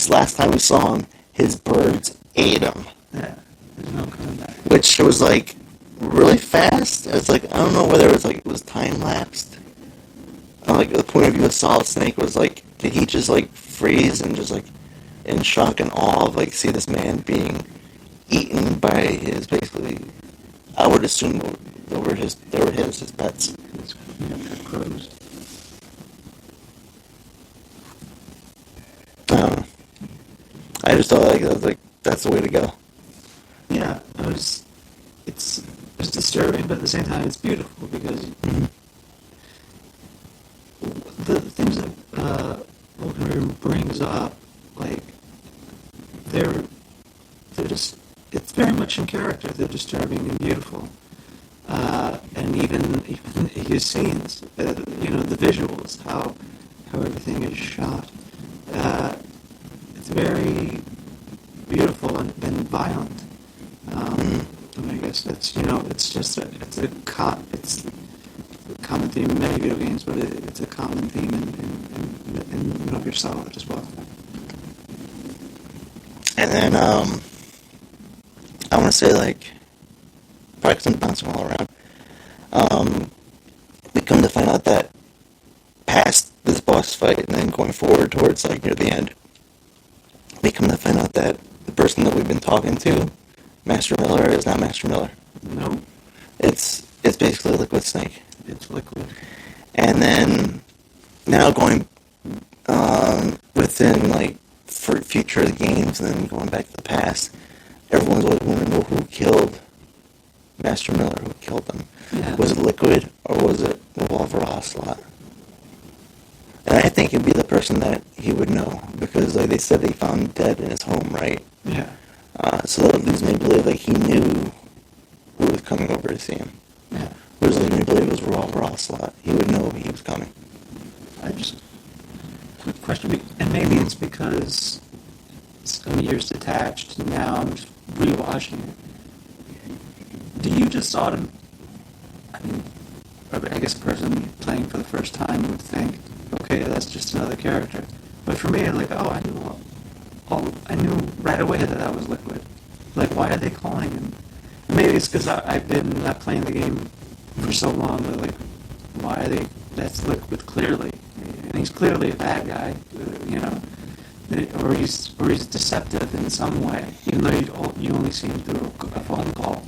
last time we saw him, his birds ate him. Yeah, there's no coming back. Which was like really fast. It's like I don't know whether it was time lapsed. Like the point of view of Solid Snake was like, did he just like freeze and just like in shock and awe of like see this man being eaten by his basically? I would assume they were his pets. Pet crows. I just thought that's the way to go. Yeah, it's disturbing, but at the same time it's beautiful because the things that Vulcan River brings up, like they're just it's very much in character. They're disturbing and beautiful, and even his scenes, the visuals, how everything is shot. It's very beautiful and violent. I guess it's it's a common theme in many video games, but it's a common theme in Metal Gear Solid as well. And then I want to say probably because I'm bouncing all around. We come to find out that past this boss fight and then going forward towards near the end, we come to find out that the person that we've been talking to, Master Miller, is not Master Miller. No. It's basically Liquid Snake. It's Liquid. And then now going within for future of the games and then going back to the past, everyone's always wanting to know who killed Master Miller, who killed him. Yeah. Was it Liquid or was it Revolver Ocelot? And I think it'd be the person that he would know because they said they found him dead in his home, right? Yeah. So that leads me to believe he knew who was coming over to see him. Yeah. Which leads me to believe it was Revolver Ocelot. He would know he was coming. Quick question, and maybe it's because some years detached, and now I'm just rewatching it. Do you just I guess a person playing for the first time would think, okay, that's just another character. But for me, I knew right away that was Liquid. Why are they calling him? And maybe it's because I've been not playing the game for so long, but why are they? That's Liquid clearly, and he's clearly a bad guy, or he's deceptive in some way, even though you only see him through a phone call,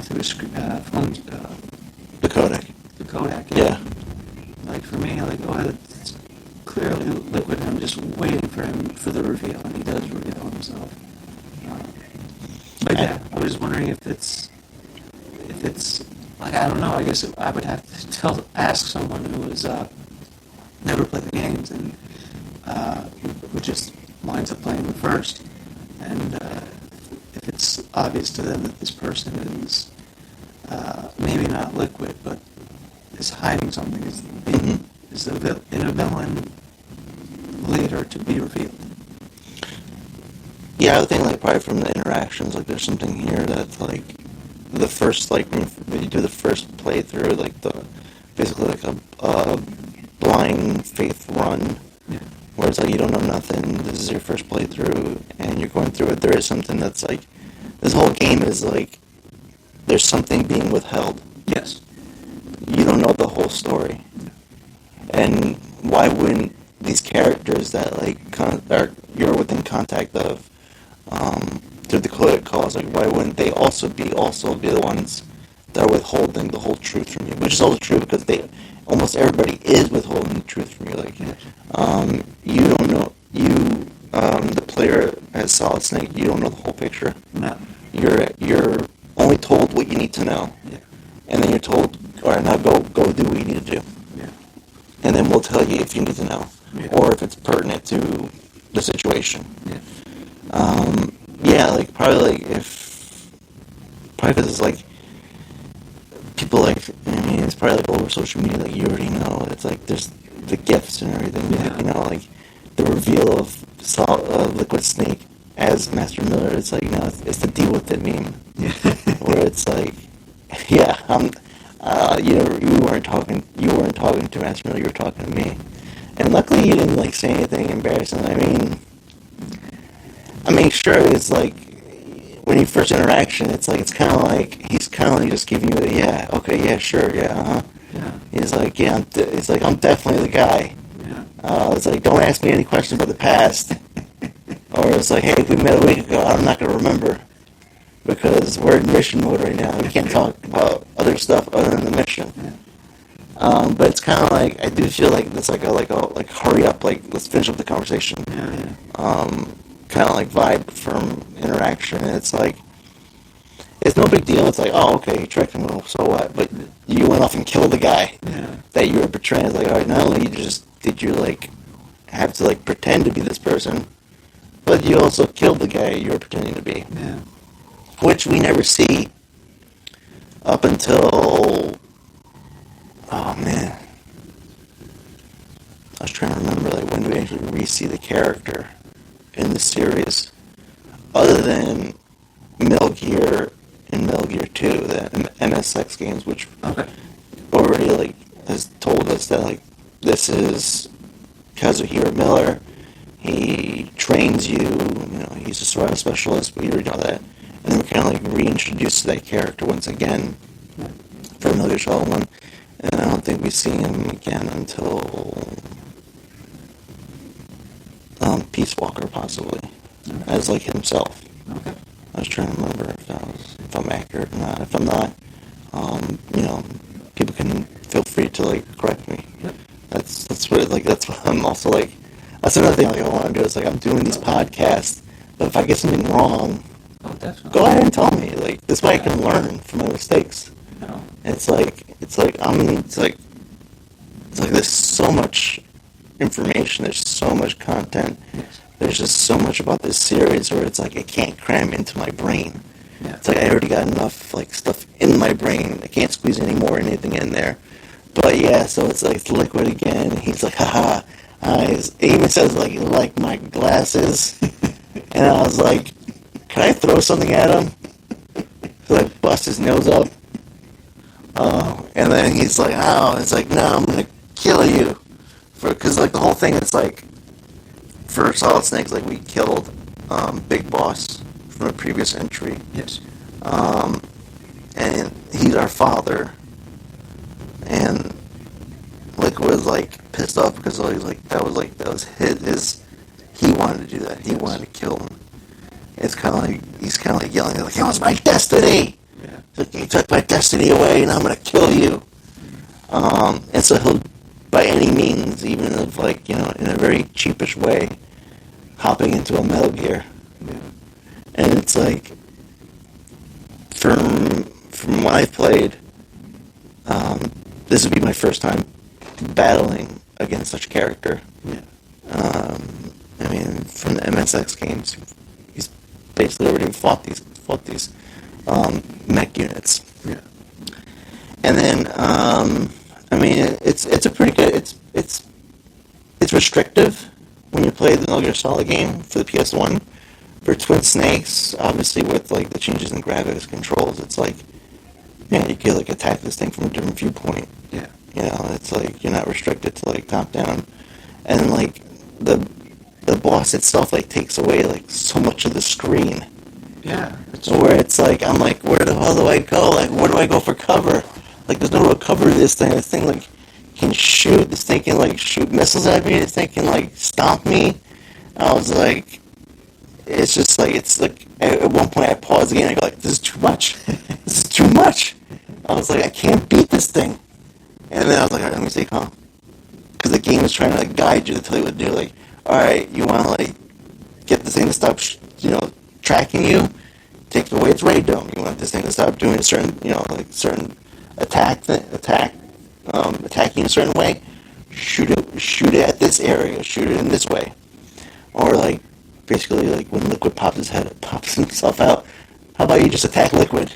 through a phone. The codec. The codec. Yeah. For me, it's clearly Liquid. I'm just waiting for the reveal, and he does reveal himself. But yeah, I was wondering if it's I don't know. I guess I would have to ask someone who was never played the games and who just winds up playing them first, and if it's obvious to them that this person is maybe not Liquid, but is hiding something, is a villain later to be revealed. Yeah, I would think probably from the interactions, there's something here that's the first when you do the first playthrough, basically a blind faith run, yeah. Where it's you don't know nothing. This is your first playthrough, and you're going through it. There is something that's this whole game is there's something being withheld. Yes. You don't know the whole story, and why wouldn't these characters that you're within contact of through the codec calls, why wouldn't they also be the ones that are withholding the whole truth from you? Which is also true because almost everybody is withholding the truth from you. You don't know, the player as Solid Snake, you don't know the whole picture. No. You're only told what you need to know. Yeah. And then you're told, all right, now go do what you need to do. Yeah. And then we'll tell you if you need to know. Yeah. Or if it's pertinent to the situation. Yeah. Probably because it's people it's probably over social media, you already know, it's there's the gifts and everything, yeah. The reveal of Liquid Snake as Master Miller, it's it's the deal with it meme, yeah. where it's you weren't talking to Master Miller, you were talking to me, and luckily you didn't say anything embarrassing. make sure it's like when you first interaction, it's kind of like he's kind of like just giving you yeah, okay, yeah, sure, yeah, Yeah. He's like, yeah, it's like I'm definitely the guy. Yeah. It's like, don't ask me any questions about the past. Or it's like, hey, if we met a week ago, I'm not gonna remember because we're in mission mode right now. We can't talk about other stuff other than the mission. But it's kind of like I do feel like it's like hurry up, like let's finish up the conversation. Yeah. Kind of like vibe from interaction. And it's like it's no big deal. It's like, oh, okay, you tricked him, well, so what? But you went off and killed the guy that you were portraying. It's like, all right, not only did you like have to like pretend to be this person, but you also killed the guy you were pretending to be. Yeah. Which we never see up until, oh man, I was trying to remember like when do we actually re-see the character in the series, other than Metal Gear and Metal Gear 2, the MSX games, which already like has told us that like this is Kazuhiro Miller. He trains you, he's a survival specialist, we already know that. And then we're kind of like reintroduced to that character once again for Metal Gear Solid 1. And I don't think we see him again until Peace Walker, possibly, as like himself. Okay. I was trying to remember if I'm accurate or not. If I'm not, people can feel free to like correct me. Yep. That's what I'm also like. That's another thing like, I want to do. Is like I'm doing these podcasts, but if I get something wrong, Definitely. go ahead and tell me. Like this way I can learn from my mistakes. No. It's like there's so much information. There's so much content. Yes. There's just so much about this series where it's like I can't cram into my brain. Yeah. It's like I already got enough like stuff in my brain. I can't squeeze any more anything in there. But yeah, so it's like it's Liquid again. He's like, haha, eyes. He even says like, you like my glasses. And I was like, can I throw something at him? So I bust his nose up. And then he's like, oh, it's like, no, I'm gonna kill you. Because like the whole thing, it's like, for Solid Snake, like we killed Big Boss from a previous entry. Yes. And he's our father. And Liquid was like pissed off because that was his he wanted to do that. He wanted to kill him. It's kind of like he's kind of like yelling like, it was my destiny. Yeah. He took my destiny away, and I'm gonna kill you. And so he'll, by any means, even if like in a very cheapish way, hopping into a Metal Gear. Yeah. And it's like, from what I've played, this would be my first time battling against such a character. Yeah. I mean, from the MSX games, he's basically already fought these mech units. Yeah. And then, I mean, it's a pretty good. It's restrictive when you play the Metal Gear Solid game for the PS1. For Twin Snakes, obviously with like the changes in graphics controls, it's like, yeah, you can like attack this thing from a different viewpoint. Yeah. It's like you're not restricted to like top down, and like the boss itself like takes away like so much of the screen. Yeah. So where it's like I'm like, where the hell do I go? Like where do I go for cover? Like there's no real cover to this thing. This thing like can shoot. This thing can like shoot missiles at me. This thing can like stomp me. I was like, it's just like it's like at one point I paused again. I go like, this is too much. This is too much. I was like, I can't beat this thing. And then I was like, all right, let me stay calm. Because the game is trying to like guide you to tell you what to do. Like, all right, you want to like get this thing to stop, tracking you. Take away its radome. You want this thing to stop doing a certain, certain attacking in a certain way. Shoot it at this area. Shoot it in this way. Or like, basically like when Liquid pops himself out. How about you just attack Liquid?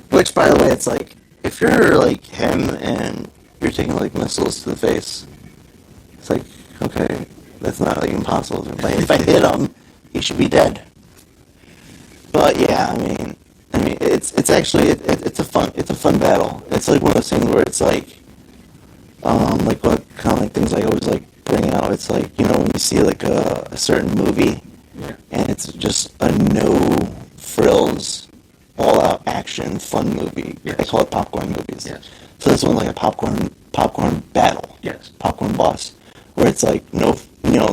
Which, by the way, it's like, if you're like him and you're taking like missiles to the face, it's like, okay, that's not like impossible. If I hit him, he should be dead. But yeah, I mean, it's actually it's a fun battle. It's like one of those things where it's like what kind of like things I always like bring out. It's like, when you see like a certain movie, Yeah. and it's just a no frills, all out action fun movie. Yes. I call it popcorn movies. Yes. So this one like a popcorn battle. Yes. Popcorn boss, where it's like no, no,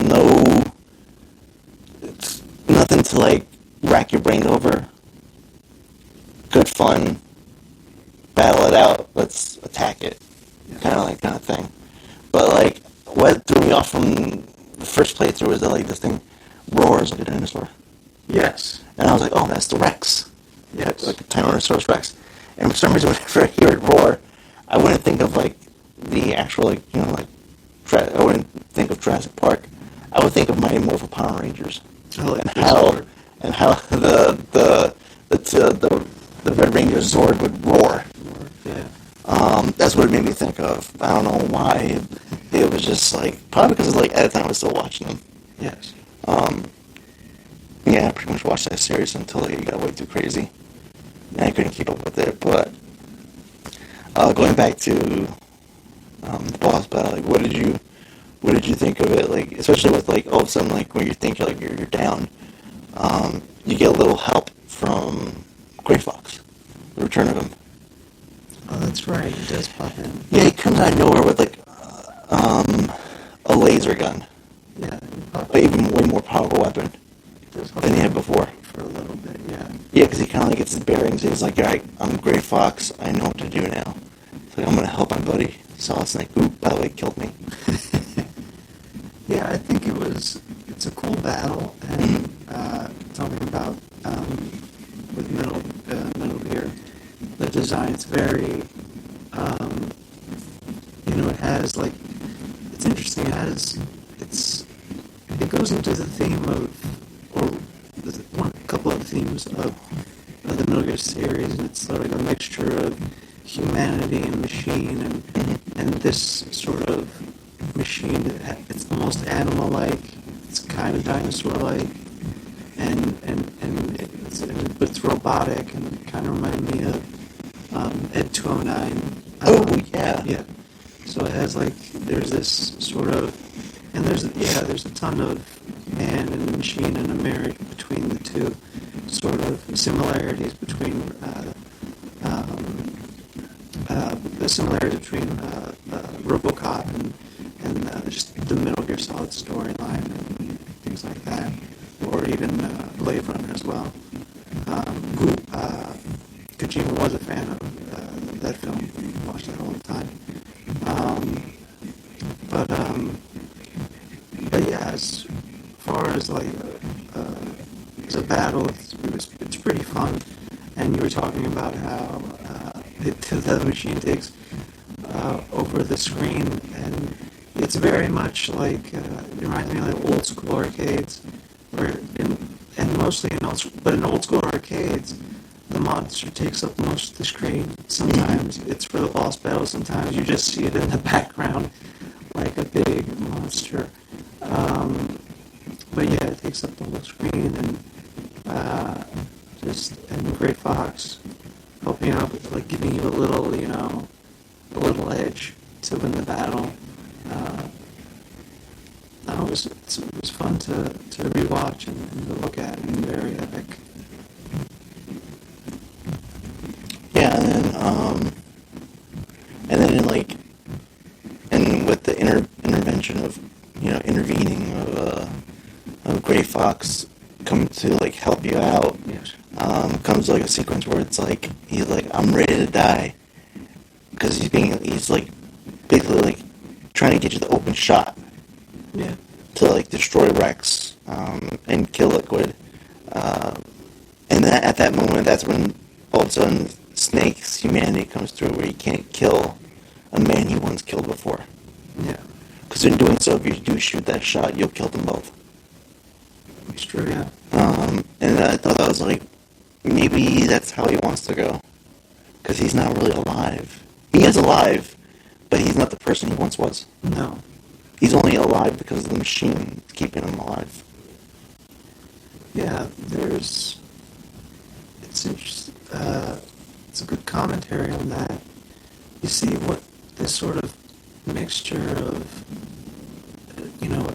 it's nothing to like rack your brain over. Good fun. Battle it out. Let's attack it. Yeah. Kind of thing. But like, what threw me off from the first playthrough was that like this thing roars like a dinosaur, Yes. and I was like, oh, that's the Rex. Yes. Like a Tyrannosaurus Rex. And for some reason, whenever I hear it roar, I wouldn't think of like the actual I wouldn't think of Jurassic Park. I would think of Mighty Morphin Power Rangers, Oh, like and the how Zord. and how the Red Ranger Zord would roar. Yeah. That's what it made me think of. I don't know why. It was just like, probably because like at the time I was still watching them. Yes. Yeah, I pretty much watched that series until it got way too crazy, and I couldn't keep up with it. But going back to the boss battle, like, what did you think of it? Like, especially with like all of a sudden, like when you think you're down, you get a little help from Gray Fox, the return of him. Oh, that's right. He does pop in. Yeah, he comes out of nowhere with like a laser gun, Yeah. He pops but even way more powerful weapon than he had before. for a little bit. Yeah. Yeah, because he kind of like gets his bearings. He's like, all right, I'm Gray Fox. I know what to do now. It's like, I'm going to help my buddy Solid Snake, who, by the way, killed me. Yeah, I think it's a cool battle, and talking about with Metal Gear, the design, it's very, it has like, it's interesting, it goes into the theme of, or a couple of themes of the Metal Gear series, and it's sort of a mixture of humanity and machine, and this sort of machine, it's almost animal-like, it's kind of dinosaur-like, and it's robotic, and it kind of reminded me of Ed 209. Oh, yeah. Yeah. So it has there's this sort of, and there's a ton of man and machine and a marriage between the two, sort of similarities between the similarities between RoboCop and just the Metal Gear Solid storyline and things like that, or even Blade Runner as well. Who Kojima was a fan of that film. He watched that all the time. But yeah, as far as as a battle, it's pretty fun. And you were talking about how the machine takes over the screen, and it's very much like it reminds me of like old school arcades, but in old school arcades, the monster takes up most of the screen. Sometimes it's for the boss battle. Sometimes you just see it in the background, like a big monster. But yeah, it takes up the whole screen, and and Gray Fox helping out, like giving you a little edge to win the battle. It was fun to rewatch and to look at, and very epic. Yeah, and then and with the intervention of, intervening of Gray Fox coming to like help you out, Yes. comes like a sequence where it's like he's like, I'm ready to die, because he's like basically like trying to get you the open shot. Yeah. To like destroy Rex and kill Liquid, and at that moment, that's when all of a sudden Snake's humanity comes through, where he can't kill a man he once killed before. Yeah. Because in doing so, if you do shoot that shot, you'll kill them both. It's true. Yeah. And I thought that was like, maybe that's how he wants to go, because he's not really alive. He is alive, but he's not the person he once was. No. He's only alive because of the machine keeping him alive. Yeah. It's interesting. It's a good commentary on that. You see what this sort of mixture of you know,